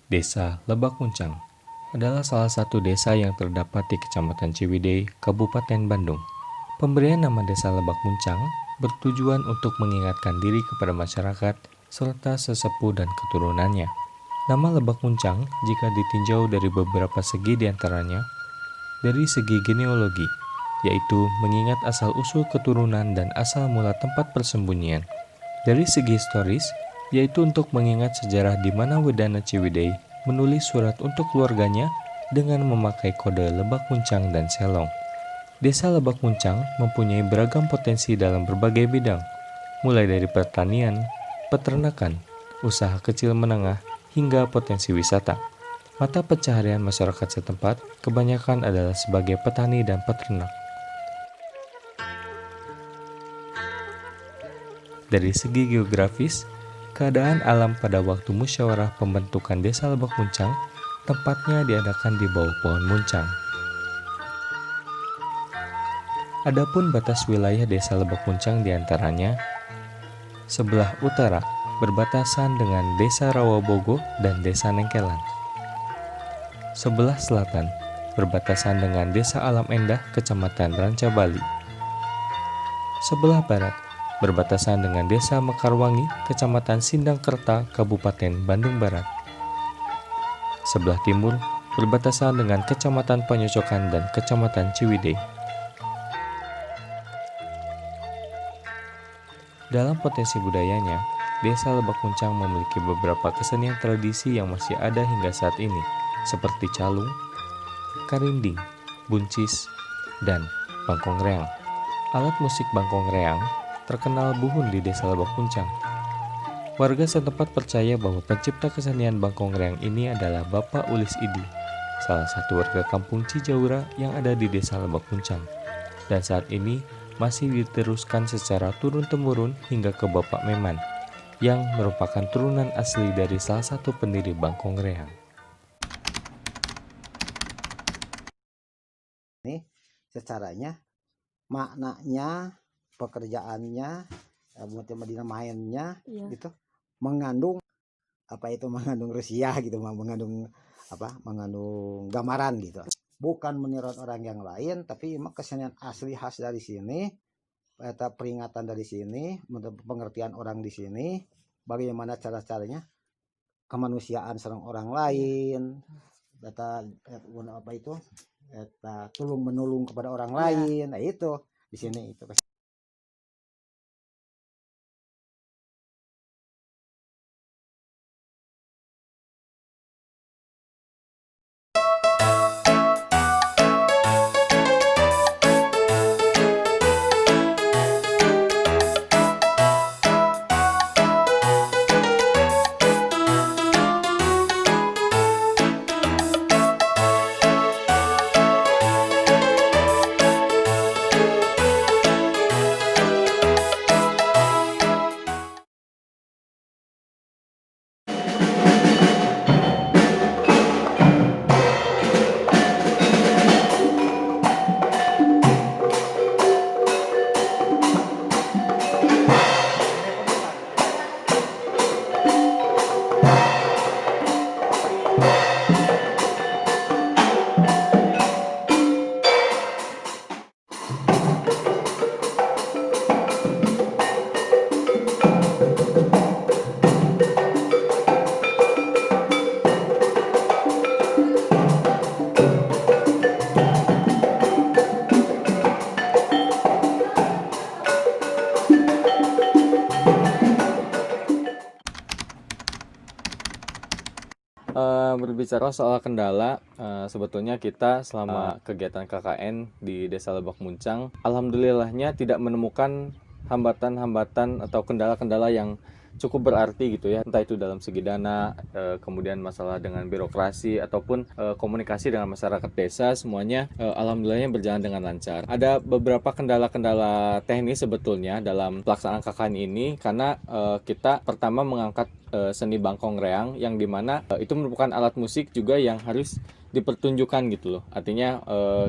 Desa Lebak Muncang adalah salah satu desa yang terdapat di Kecamatan Ciwidey, Kabupaten Bandung. Pemberian nama Desa Lebak Muncang bertujuan untuk mengingatkan diri kepada masyarakat serta sesepuh dan keturunannya. Nama Lebak Muncang jika ditinjau dari beberapa segi diantaranya, dari segi genealogi, yaitu mengingat asal-usul keturunan dan asal mula tempat persembunyian. Dari segi historis, yaitu untuk mengingat sejarah di mana Wedana Ciwidey menulis surat untuk keluarganya dengan memakai kode Lebak Muncang dan Selong. Desa Lebak Muncang mempunyai beragam potensi dalam berbagai bidang, mulai dari pertanian, peternakan, usaha kecil menengah, hingga potensi wisata. Mata pencaharian masyarakat setempat kebanyakan adalah sebagai petani dan peternak. Dari segi geografis, keadaan alam pada waktu musyawarah pembentukan Desa Lebak Muncang tempatnya diadakan di bawah pohon muncang. Adapun batas wilayah Desa Lebak Muncang diantaranya, sebelah utara berbatasan dengan Desa Rawabogo dan Desa Nengkelan. Sebelah selatan berbatasan dengan Desa Alam Endah, Kecamatan Ranca Bali. Sebelah barat berbatasan dengan Desa Mekarwangi, Kecamatan Sindangkerta, Kabupaten Bandung Barat. Sebelah timur berbatasan dengan Kecamatan Panyocokan dan Kecamatan Ciwidey. Dalam potensi budayanya, Desa Lebak Muncang memiliki beberapa kesenian tradisi yang masih ada hingga saat ini, seperti calung, karinding, buncis, dan bangkong reang. Alat musik bangkong reang terkenal buhun di Desa Lebak Muncang. Warga setempat percaya bahwa pencipta kesenian bangkong reang ini adalah Bapak Ulis Idi, salah satu warga kampung Cijaura yang ada di Desa Lebak Muncang, dan saat ini masih diteruskan secara turun-temurun hingga ke Bapak Meman, yang merupakan turunan asli dari salah satu pendiri bangkong reang. Ini secaranya, maknanya, pekerjaannya, model mainnya, gitu, mengandung mengandung Rusia gitu, mengandung gambaran gitu. Bukan meniru orang yang lain, tapi kesenian asli khas dari sini, peringatan dari sini, pengertian orang di sini, bagaimana cara-caranya kemanusiaan serang orang lain, tulung menulung kepada orang lain. Nah itu di sini itu. Berbicara soal kendala, sebetulnya kita selama kegiatan KKN di Desa Lebak Muncang, alhamdulillahnya tidak menemukan hambatan-hambatan atau kendala-kendala yang cukup berarti gitu ya, entah itu dalam segi dana, kemudian masalah dengan birokrasi ataupun komunikasi dengan masyarakat desa, semuanya alhamdulillahnya berjalan dengan lancar. Ada beberapa kendala-kendala teknis sebetulnya dalam pelaksanaan KKN ini karena kita pertama mengangkat seni bangkong reang yang dimana itu merupakan alat musik juga yang harus dipertunjukkan gitu loh. Artinya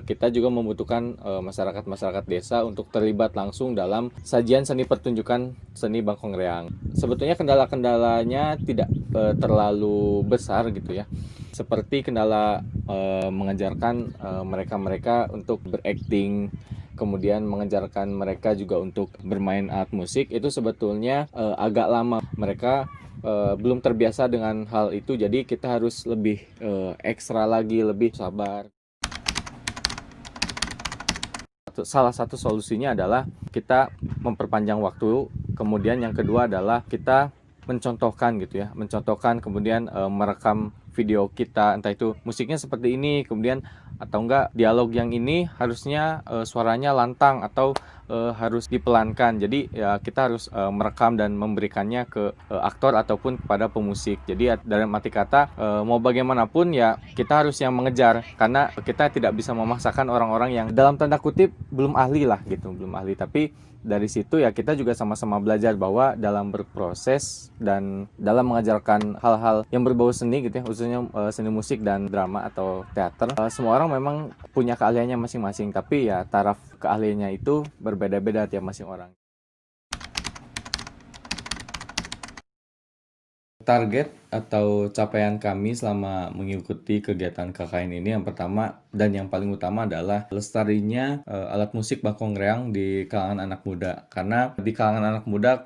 kita juga membutuhkan masyarakat-masyarakat desa untuk terlibat langsung dalam sajian seni pertunjukan seni Bangkong Reang. Sebetulnya kendala-kendalanya tidak terlalu besar gitu ya. Seperti kendala mengajarkan mereka-mereka untuk berakting, kemudian mengajarkan mereka juga untuk bermain alat musik, itu sebetulnya agak lama. Mereka belum terbiasa dengan hal itu, jadi kita harus lebih ekstra lagi, lebih sabar. Salah satu solusinya adalah kita memperpanjang waktu, kemudian yang kedua adalah kita mencontohkan gitu ya, mencontohkan kemudian merekam video kita, entah itu musiknya seperti ini, kemudian atau enggak dialog yang ini harusnya suaranya lantang atau harus dipelankan. Jadi ya kita harus merekam dan memberikannya ke aktor ataupun kepada pemusik. Jadi ya, dalam arti kata mau bagaimanapun ya kita harus yang mengejar, karena kita tidak bisa memaksakan orang-orang yang dalam tanda kutip belum ahli lah gitu, belum ahli. Tapi dari situ ya kita juga sama-sama belajar bahwa dalam berproses dan dalam mengajarkan hal-hal yang berbau seni gitu ya, khususnya seni musik dan drama atau teater, semua orang memang punya keahliannya masing-masing, tapi ya taraf keahliannya itu berbeda-beda tiap masing orang. Target atau capaian kami selama mengikuti kegiatan KKN ini yang pertama dan yang paling utama adalah lestarinya alat musik Bangkong Reang di kalangan anak muda. Karena di kalangan anak muda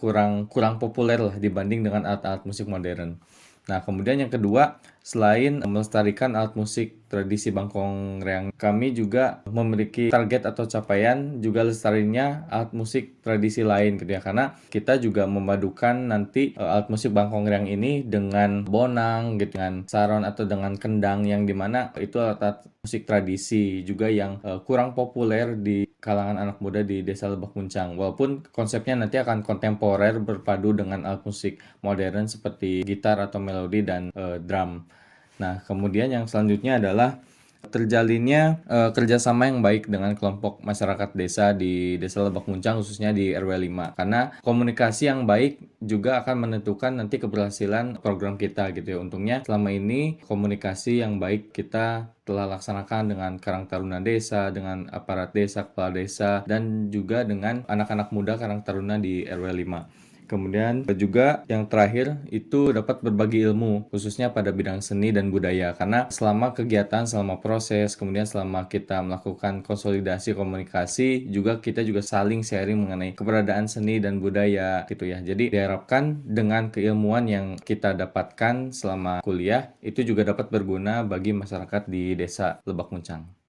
kurang populer lah dibanding dengan alat-alat musik modern. Nah, kemudian yang kedua, selain melestarikan alat musik tradisi Bangkong Reang, kami juga memiliki target atau capaian juga lestarinya alat musik tradisi lain gitu ya. Karena kita juga memadukan nanti alat musik Bangkong Reang ini dengan bonang gitu, dengan saron atau dengan kendang, yang dimana itu alat musik tradisi juga yang kurang populer di kalangan anak muda di Desa Lebak Muncang. Walaupun konsepnya nanti akan kontemporer berpadu dengan alat musik modern seperti gitar atau melodi dan drum. Nah, kemudian yang selanjutnya adalah terjalinnya kerjasama yang baik dengan kelompok masyarakat desa di Desa Lebak Muncang, khususnya di RW 5. Karena komunikasi yang baik juga akan menentukan nanti keberhasilan program kita gitu ya. Untungnya selama ini komunikasi yang baik kita telah laksanakan dengan Karang Taruna Desa, dengan aparat desa, kepala desa, dan juga dengan anak-anak muda Karang Taruna di RW 5. Kemudian juga yang terakhir itu dapat berbagi ilmu, khususnya pada bidang seni dan budaya. Karena selama kegiatan, selama proses, kemudian selama kita melakukan konsolidasi komunikasi, juga kita juga saling sharing mengenai keberadaan seni dan budaya gitu ya. Jadi diharapkan dengan keilmuan yang kita dapatkan selama kuliah, itu juga dapat berguna bagi masyarakat di Desa Lebak Muncang.